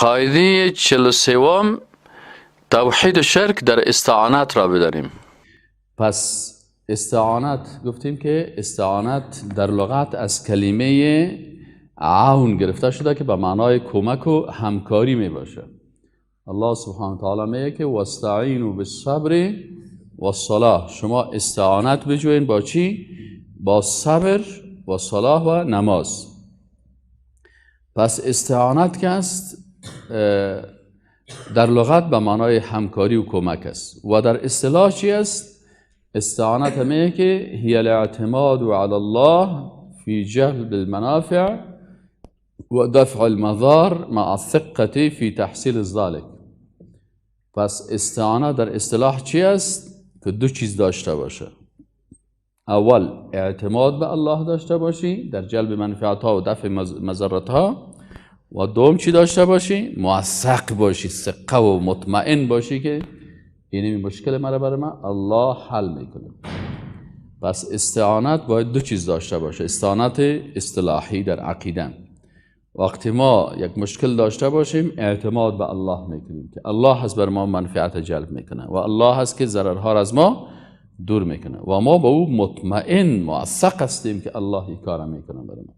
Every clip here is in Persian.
قاعده 43 توحید و شرک در استعانت را بداریم. پس استعانت گفتیم که استعانت در لغت از کلمه عون گرفته شده که به معنای کمک و همکاری می باشه. الله سبحانه و تعالی میگه که واستعینوا بالصبر والصلاة، شما استعانت بجوین با چی؟ با صبر و صلاح و نماز. پس استعانت که است در لغت به معنای همکاری و کمک است و در اصطلاح چی است؟ استعانت میگه که هی الاعتماد علی الله فی جلب المنافع و دفع المضار مع الثقة فی تحصیل ذلك. پس استعانت در اصطلاح چی است؟ که دو چیز داشته باشه. اول اعتماد به الله داشته باشی در جلب منفعت ها و دفع مضرات ها، و دوم چی داشته باشی؟ موثق باشی، ثقه و مطمئن باشی که این مشکل مرا برای من الله حل میکنه. پس استعانت باید دو چیز داشته باشه. استعانت اصطلاحی در عقیده، وقتی ما یک مشکل داشته باشیم اعتماد به الله میکنیم که الله هست بر ما منفعت جلب میکنه و الله هست که ضررها را از ما دور میکنه و ما به او مطمئن موثق هستیم که الله این کار میکنه برای ما.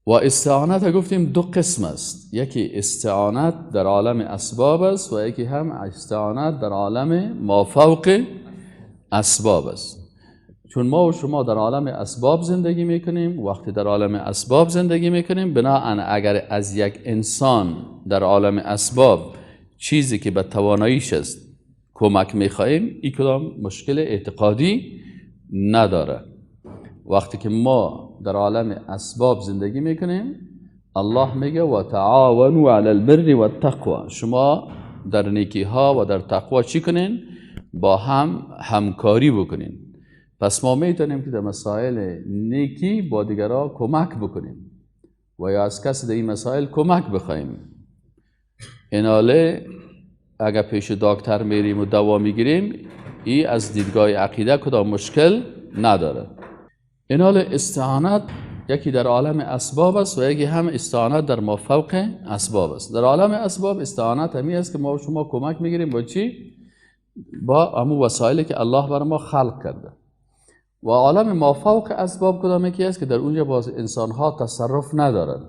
و استعانت گفتیم دو قسم است، یکی استعانت در عالم اسباب است و یکی هم استعانت در عالم مافوق اسباب است. چون ما و شما در عالم اسباب زندگی میکنیم، وقتی در عالم اسباب زندگی میکنیم بناهن اگر از یک انسان در عالم اسباب چیزی که به تواناییش است کمک میخواهیم، این کدام مشکل اعتقادی نداره. وقتی که ما در عالم اسباب زندگی میکنیم الله میگه و تعاونوا علی البر و التقوی، شما در نیکی ها و در تقوا چی کنین؟ با هم همکاری بکنین. پس ما میتونیم که در مسائل نیکی با دیگرها کمک بکنیم و یا از کسی در این مسائل کمک بخوایم. ایناله اگر پیش دکتر میریم و دوا میگیریم، این از دیدگاه عقیده کدام مشکل نداره. ایناله استعانت یکی در عالم اسباب است و یکی هم استعانت در مافوق اسباب است. در عالم اسباب استعانت همی است که ما شما کمک میگیریم با چی؟ با همون وسایلی که الله برای ما خلق کرده. و عالم مافوق اسباب کدام یکی است که در اونجا باز انسان ها تصرف ندارن.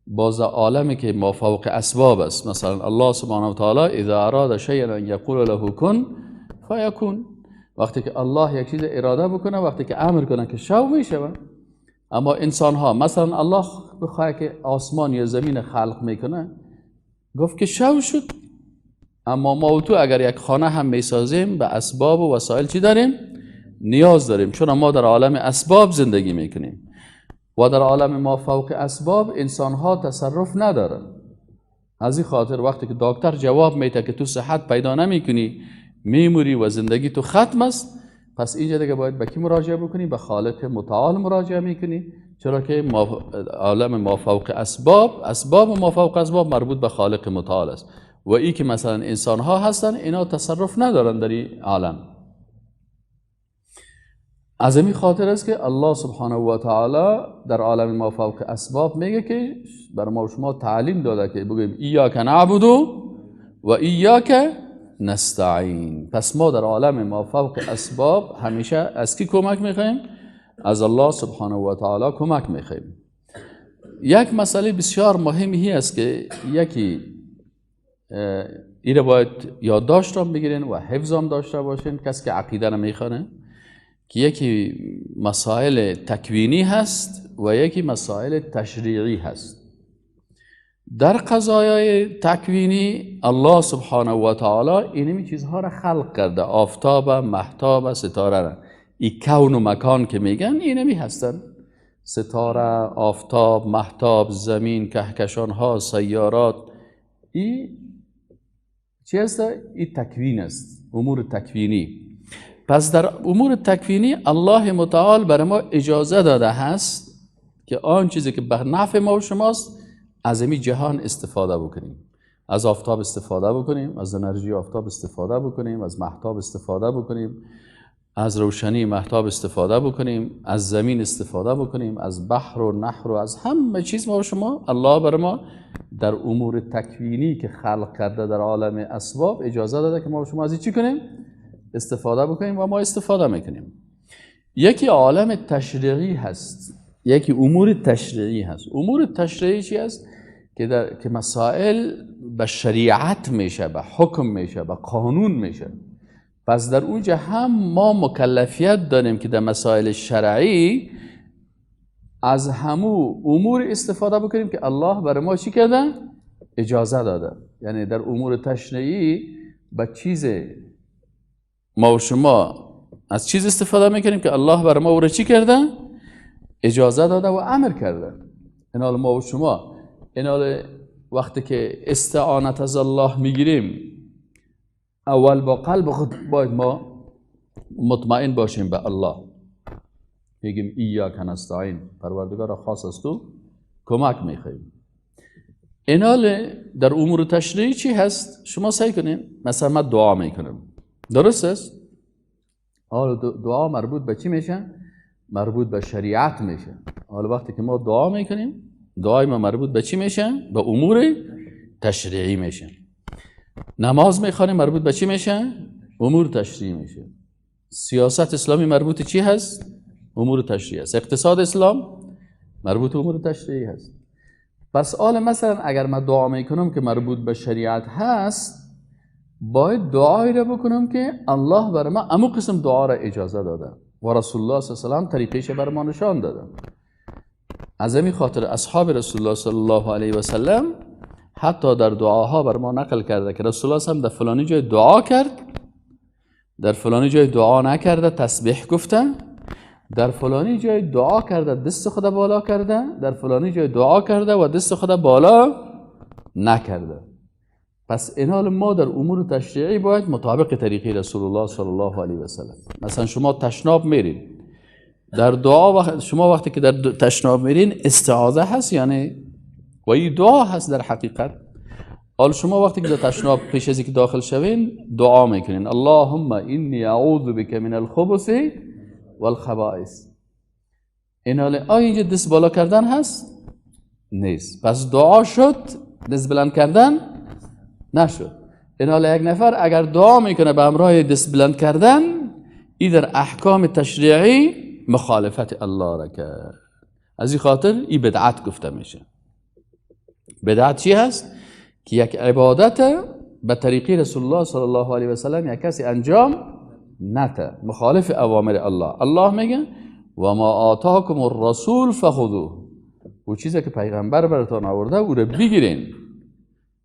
باز عالمی که مافوق اسباب است، مثلا الله سبحانه و تعالی اذا اراد شیئا ان یقول له کن فیکون، وقتی که الله یک چیز اراده بکنه، وقتی که امر کنه که شو میشه. اما انسان ها مثلا الله بخواه که آسمان یا زمین خلق میکنه گفت که شو شد. اما ما و تو اگر یک خانه هم میسازیم به اسباب و وسایل چی داریم؟ نیاز داریم، چون ما در عالم اسباب زندگی میکنیم و در عالم ما فوق اسباب انسان ها تصرف ندارن. از این خاطر وقتی که دکتر جواب میده که تو صحت پیدا نمیکنی، میموری و زندگی تو ختم است، پس اینجا دیگه باید به کی مراجعه بکنی؟ به خالق متعال مراجعه میکنی، چرا که عالم ما فوق اسباب و ما فوق اسباب مربوط به خالق متعال است و ای که مثلا انسان ها هستن اینا تصرف ندارن در این عالم. از این خاطر است که الله سبحانه و تعالی در عالم ما فوق اسباب میگه که بر ما شما تعلیم داده که بگیم ایاک نعبد و ایاک نستعین. پس ما در عالم ما فوق اسباب همیشه از کی کمک میخوایم؟ از الله سبحانه و تعالی کمک میخوایم. یک مسئله بسیار مهمی است که یکی این باید یادداشت هم بگیرین و حفظ هم داشته باشین کسی که عقیده رو میخونه، که یکی مسائل تکوینی هست و یکی مسائل تشریعی هست. در قضایای تکوینی الله سبحانه و تعالی اینمی چیزها را خلق کرده، آفتاب، مهتاب، ستاره را. این کون و مکان که میگن اینمی هستن، ستاره، آفتاب، مهتاب، زمین، کهکشان ها، سیارات. این چی هست؟ این تکوین است، امور تکوینی. پس در امور تکوینی الله متعال برای ما اجازه داده هست که آن چیزی که به نفع ما و شماست از این جهان استفاده بکنیم. از آفتاب استفاده بکنیم، از انرژی آفتاب استفاده بکنیم، از مهتاب استفاده بکنیم، از روشنی مهتاب استفاده بکنیم، از زمین استفاده بکنیم، از بحر و نهر و از همه چیز ما و شما الله بر ما در امور تکوینی که خلق کرده در عالم اسباب اجازه داده که ما و شما از این چی کنیم؟ استفاده بکنیم و ما استفاده میکنیم. یکی عالم تشریعی هست، یکی امور تشریعی هست. امور تشریعی چی هست؟ که مسائل به شریعت میشه، به حکم میشه، به قانون میشه. پس در اونجا هم ما مکلفیت داریم که در مسائل شرعی از همو امور استفاده بکنیم که الله برای ما چی کرده؟ اجازه داده. یعنی در امور تشریعی به چیز ما و شما از چیز استفاده میکنیم که الله برای ما او را چی کرده؟ اجازه داده و امر کرده. اینال ما و شما وقتی که استعانت از الله میگیریم، اول با قلب خود باید ما مطمئن باشیم به الله، بگیم ایاک نستعین، پروردگار خاص از تو کمک میخوایم. اینال در امور تشریعی چی هست؟ شما سعی کنین، مثلا من دعا میکنم، درست است؟ حالا دعا مربوط به چی میشه؟ مربوط به شریعت میشه. حالا وقتی که ما دعا میکنیم، دعای ما مربوط به چی میشه؟ به امور تشریعی میشه. نماز میخوانیم، مربوط به چی میشه؟ امور تشریعی میشه. سیاست اسلامی مربوط چی هست؟ امور تشریعی هست. اقتصاد اسلام مربوط امور تشریعی هست. پس مثلا اگر من دعا میکنم که مربوط به شریعت هست، باید دعایی را بکنم که الله برای ما امو قسم دعا را اجازه داده و رسول الله صلی الله علیه و سلم طریقش برای ما نشان داده. از همین خاطر اصحاب رسول الله صلی الله علیه و سلم حتی در دعاها بر ما نقل کرده که رسول الله هم در فلانی جای دعا کرد، در فلانی جای دعا نکرده، تسبیح گفته، در فلانی جای دعا کرده دست خدا بالا کرده، در فلانی جای دعا کرده و دست خدا بالا نکرده. پس اینال ما در امور تشریعی باید مطابق طریقه رسول الله صلی الله علیه و سلم. مثلا شما تشناب میرین، در دعا شما وقتی که در تشناب میرین استعاذه هست، یعنی و این دعا هست در حقیقت. حال شما وقتی که در تشناب پیش از اینکه داخل شوین دعا میکنین اللهم انی اعوذ بک من الخبث والخبائث. اینال اینجا دست بالا کردن هست؟ نیست. پس دعا شد، دست بلند کردن نشد. اینال یک نفر اگر دعا میکنه به همراه دست بلند کردن، این در احکام تشریعی مخالفت الله را کرد. از این خاطر این بدعت گفته میشه. بدعت چی هست؟ که یک عبادت به طریقی رسول الله صلی الله علیه و سلم یک کسی انجام نده، مخالف اوامر الله. الله میگه و ما آتاکم الرسول فخذوه، و چیزی که پیغمبر براتون آورده او رو بگیرین.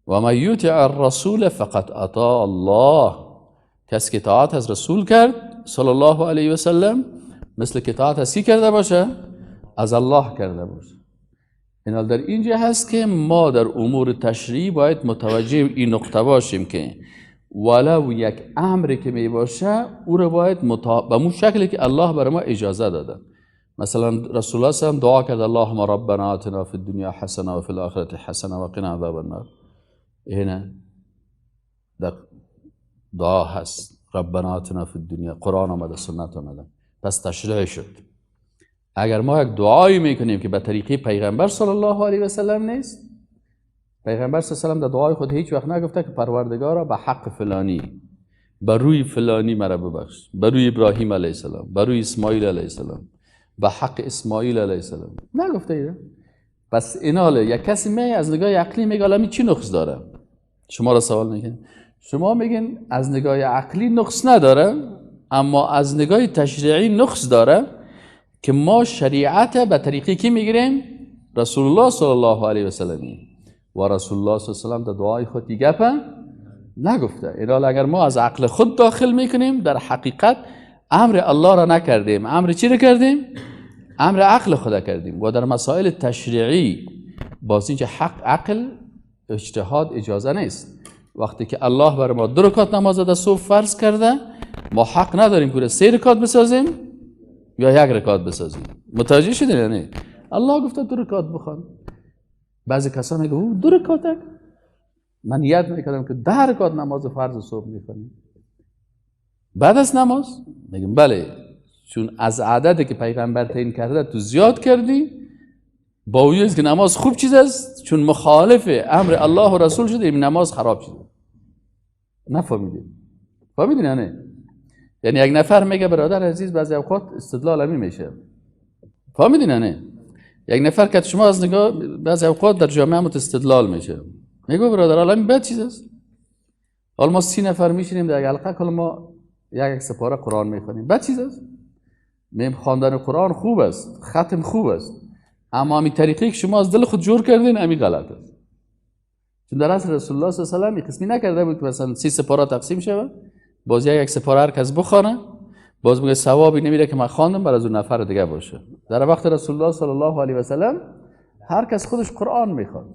و ما یطع الرسول فقط اطاع الله، کسی که اطاعت از رسول کرد صلی الله علیه و سلم مثل که اطاعت از کی کرده باشه؟ از الله کرده باشه. اینال در اینجا هست که ما در امور تشریعی باید متوجه این نقطه باشیم که ولو یک امری که می باشه او رو باید به اون شکلی که الله برای ما اجازه داده. مثلا رسول الله صلی الله علیه و دعا کرد اللهم ربنا آتنا فی الدنیا حسنه و فی الاخره حسنه و قنا عذاب النار. اینه در دعا هست، ربنا آتنا فی الدنیا، قرآن آمده، سنت آمده، پس تشریع شد. اگر ما یک دعایی میکنیم که به طریقه پیغمبر صلی الله علیه و سلم نیست، پیغمبر صلی الله علیه و سلم در دعای خود هیچ وقت نگفته که پروردگارا به حق فلانی، بر روی فلانی مرا ببخش، بر روی ابراهیم علیه السلام، بر روی اسماعیل علیه السلام، به حق اسماعیل علیه السلام، نگفته ایده. پس ایناله یک کسی می از نگاه عقلی میگه الان چی نقص داره؟ شما را سوال میگن، شما میگین از نگاه عقلی نقص نداره، اما از نگاه تشریعی نقص داره که ما شریعت به طریقی کی میگیریم؟ رسول الله صلی الله علیه و سلم. و رسول الله صلی الله علیه و سلم در دعای خود دیگه نگفته. اینال اگر ما از عقل خود داخل میکنیم در حقیقت امر الله را نکردیم، امر چی را کردیم؟ امر عقل خدا کردیم. و در مسائل تشریعی باز اینجا حق عقل اجتهاد اجازه نیست. وقتی که الله برای ما 2 رکعت نماز در صبح فرض کرده، ما حق نداریم که 3 رکعت بسازیم یا 1 رکعت بسازیم. متوجه شدین یا نه؟ الله گفته 2 رکعت بخوان. بعضی کسان میگن 2 رکعت، من یاد میکردم که 10 رکعت نماز فرض صبح میخونیم. بعد از نماز؟ میگیم بله، چون از عددی که پیغمبر تعیین کرده تو زیاد کردی، با وجود که نماز خوب چیز است، چون مخالف امر الله و رسول شده این نماز خراب شده. نفهمیدید؟ فهمیدین نه؟ یعنی یک نفر میگه برادر عزیز بعضی اوقات استدلال همین میشه. فهمیدین نه؟ یک نفر که شما از نگاه بعضی اوقات در جامعه استدلال میشه. میگه برادر الان بد چیز است. حالا ما 30 نفر میشینیم در یک حلقه، کل ما یک سپاره قرآن میخونیم، بد چیز است. میم خواندن قرآن خوب است، ختم خوب است، اما همین طریقی که شما از دل خود جور کردین همین غلط است. چون در عصر رسول الله صلی الله علیه و آله قسمی نکرده بود که مثلا 30 سپاره تقسیم شود، باز یک سپاره هر کس بخونه، باز میگه ثوابی نمیره که من خواندم برای از اون نفر دیگه باشه. در وقت رسول الله صلی الله علیه و سلم هر کس خودش قرآن میخوان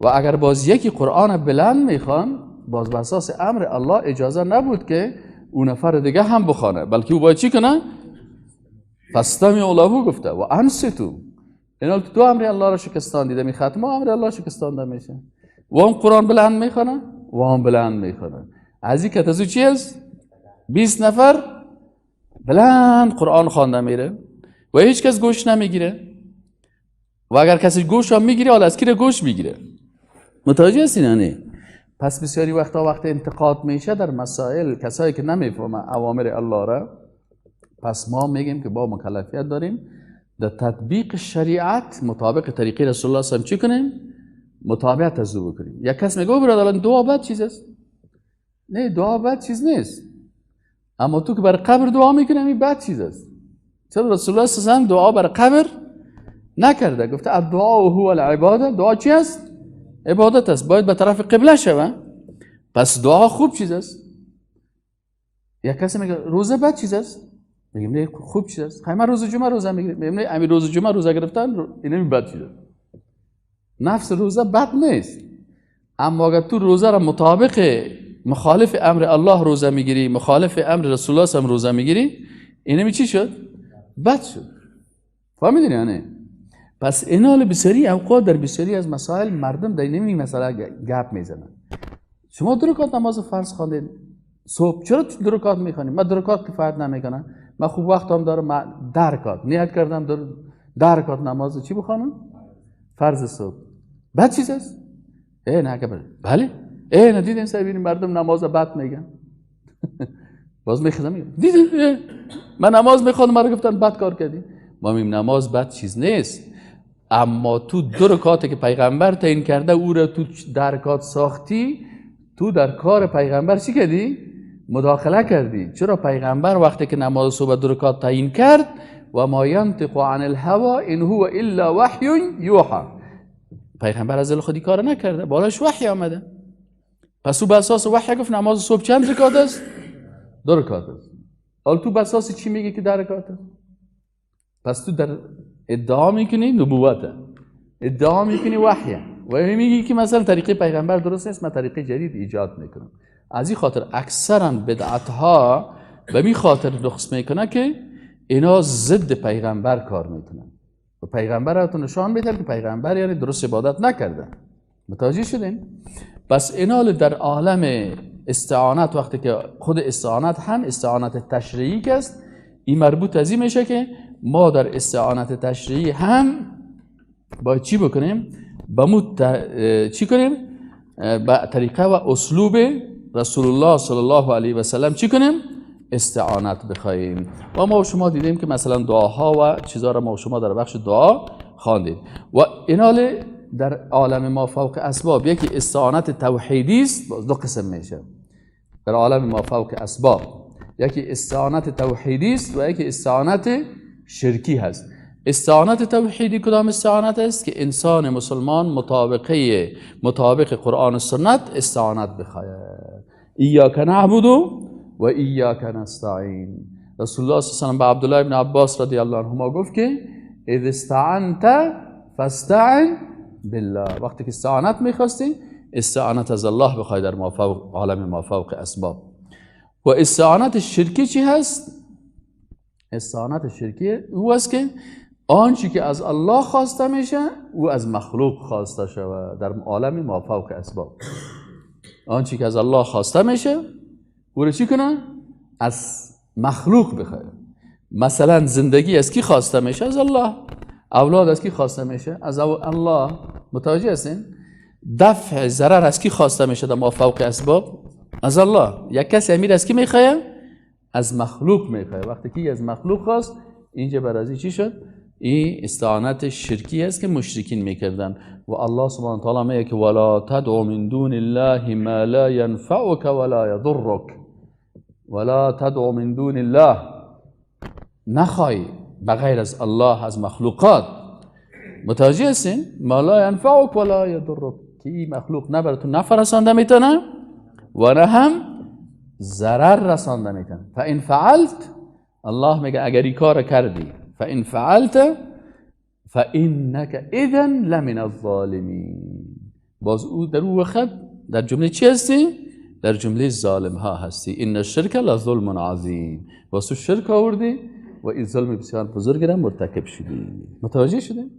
و اگر باز یکی قرآن بلند میخوان، باز به اساس امر الله اجازه نبود که اون نفر دیگه هم بخونه، بلکه او باید چی کنه؟ فاستمعوا له گفته و انصتوا. اینا تو امر الله را شکستان دیده، می ختمه امر الله شکستانده میشه. و هم قرآن بلند میخونه و هم بلند میخونه. از این کتازو چی است؟ 20 نفر بلند قرآن خوانده میره و هیچ کس گوش نمیگیره، و اگر کسی گوش هم میگیره حالا از کی گوش میگیره؟ متوجه هستین نه؟ پس بسیاری وقت انتقاد میشه در مسائل کسایی که نمیفهمه اوامر الله را. پس ما میگیم که با مکلفیت داریم در تطبیق شریعت مطابق طریقه رسول الله صلی الله علیه و آله چی کنیم؟ مطابقت از او بکنیم. یک کس میگه برادر دعا بد چیز است. نه، دعا بد چیز نیست، اما تو که برای قبر دعا میکنی این بد چیز است. چرا رسول الله صلی الله علیه و آله دعا برای قبر نکرده؟ گفته الدعاء هو العباده. دعا چی است؟ عبادت است، باید به طرف قبله شوه. پس دعا خوب چیز است. یک کسی میگه روزه بد چیز است، میگیم نه خوب چیز است. خیلی من روز جمعه روزه میگیرم، میگیم نه همین روز جمعه روزه گرفتن این بد چیز است. نفس روزه بد نیست، اما اگر تو روزه را مطابق مخالف امر الله روزه میگیری، مخالف امر رسول الله هم روزه میگیری، اینمی چی شد؟ بد شد. فهمیدین یا نه؟ پس اینا بسیاری اوقات در بسیاری از مسائل مردم در این مسئله گپ میزنن. شما 2 رکعت نماز فرض خواندین صبح، چرا 2 رکعت میخوانید؟ من 2 رکعت کفایت نمیکنه، من خوب وقتم دارم، من 10 رکعت نیت کردم 10 رکعت نماز چی بخوانم؟ فرض صبح. بد چیز است؟ نه که بله. ندیدین سبیل مردم نماز بد میگن. باز میخوام میگم دیدین من نماز میخوام، مرا گفتن بد کار کردی. ما میگیم نماز بد چیز نیست، اما تو 2 رکعاتی که پیغمبر تعیین کرده او را تو 10 رکعت ساختی، تو در کار پیغمبر چی کردی؟ مداخله کردی. چرا پیغمبر وقتی که نماز صبح 2 رکعت تعیین کرد و ما ینطق عن الهوى ان هو الا وحی یوحى، پیغمبر از دل خودی کار نکرده، بالاش وحی آمده. پس او به اساس وحی گفت نماز صبح چند رکعت است؟ 2 رکعت است. حالا تو به اساس چی میگی که 10 رکعت است؟ پس تو در ادعا میکنی نبوته، ادعا میکنی وحیه، و میگی که مثلا طریقه پیغمبر درست نیست، من طریقه جدید ایجاد میکنم. از این خاطر اکثرا بدعت ها به می خاطر نقص میکنه که اینا ضد پیغمبر کار میکنن و پیغمبر رو نشان میده که پیغمبر یعنی درست عبادت نکرده. متوجه شدین؟ پس اینا در عالم استعانت، وقتی که خود استعانت هم استعانت تشریعی است، این مربوط از این میشه که ما در استعانت تشریعی هم باید چی بکنیم؟ چی کنیم؟ با طریقه و اسلوب رسول الله صلی الله علیه و سلم چی کنیم؟ استعانت بخواهیم. و ما و شما دیدیم که مثلا دعاها و چیزها را ما و شما در بخش دعا خواندیم. و اینال در عالم ما فوق اسباب یکی استعانت توحیدی است، 2 قسم میشه در عالم ما فوق اسباب. یکی استعانت توحیدی است و یکی استعانت شرکی هست. استعانت توحیدی کدام استعانت است؟ که انسان مسلمان مطابق قرآن و سنت استعانت بخواهد. ایاک نعبد و ایاک نستعین. رسول الله صلی الله علیه و سلم به عبدالله بن عباس رضی الله عنهما گفت که اذا استعنت فاستعن بالله. وقتی که استعانت میخواستی استعانت از الله بخوای در عالم ما فوق اسباب. و استعانت شرکی چی هست؟ استعانت شرکی او است که آنچه که از الله خواسته میشه او از مخلوق خواسته شود در عالم ما فوق اسباب. آنچه که از الله خواسته میشه او رو چی کنه؟ از مخلوق بخوای. مثلا زندگی از کی خواسته میشه؟ از الله. اولاد از کی خواسته میشه؟ از الله. متوجه هستین؟ دفع ضرر از کی خواسته میشه در ما فوق اسباب؟ از الله. یک کسی امیر از کی میخواه؟ از مخلوق میخواه. وقتی که از مخلوق خواست، اینجا برازی چی شد؟ این استعانت شرکی است که مشرکین میکردن. و الله سبحانه و تعالی میگه که ولا تدعو من دون الله ما لا ينفعك ولا يضرك. ولا تدعو من دون الله، نخوای بغیر از الله از مخلوقات. متوجه هستین؟ ما لا ينفعك ولا يضرك، که این مخلوق نه بر تو نفع رسانده میتونه و نه هم ضرر رسانده میتونه. فان فعلت، الله میگه اگر این کار کردی، فان فعلت فانك اذا لمن الظالمین، باز او در اون وقت در جمله چی هستی؟ در جمله ظالم ها هستی. ان الشرک لظلم عظیم، باز تو شرک آوردی و این ظلم بسیار بزرگی را مرتکب شدی. متوجه شدیم؟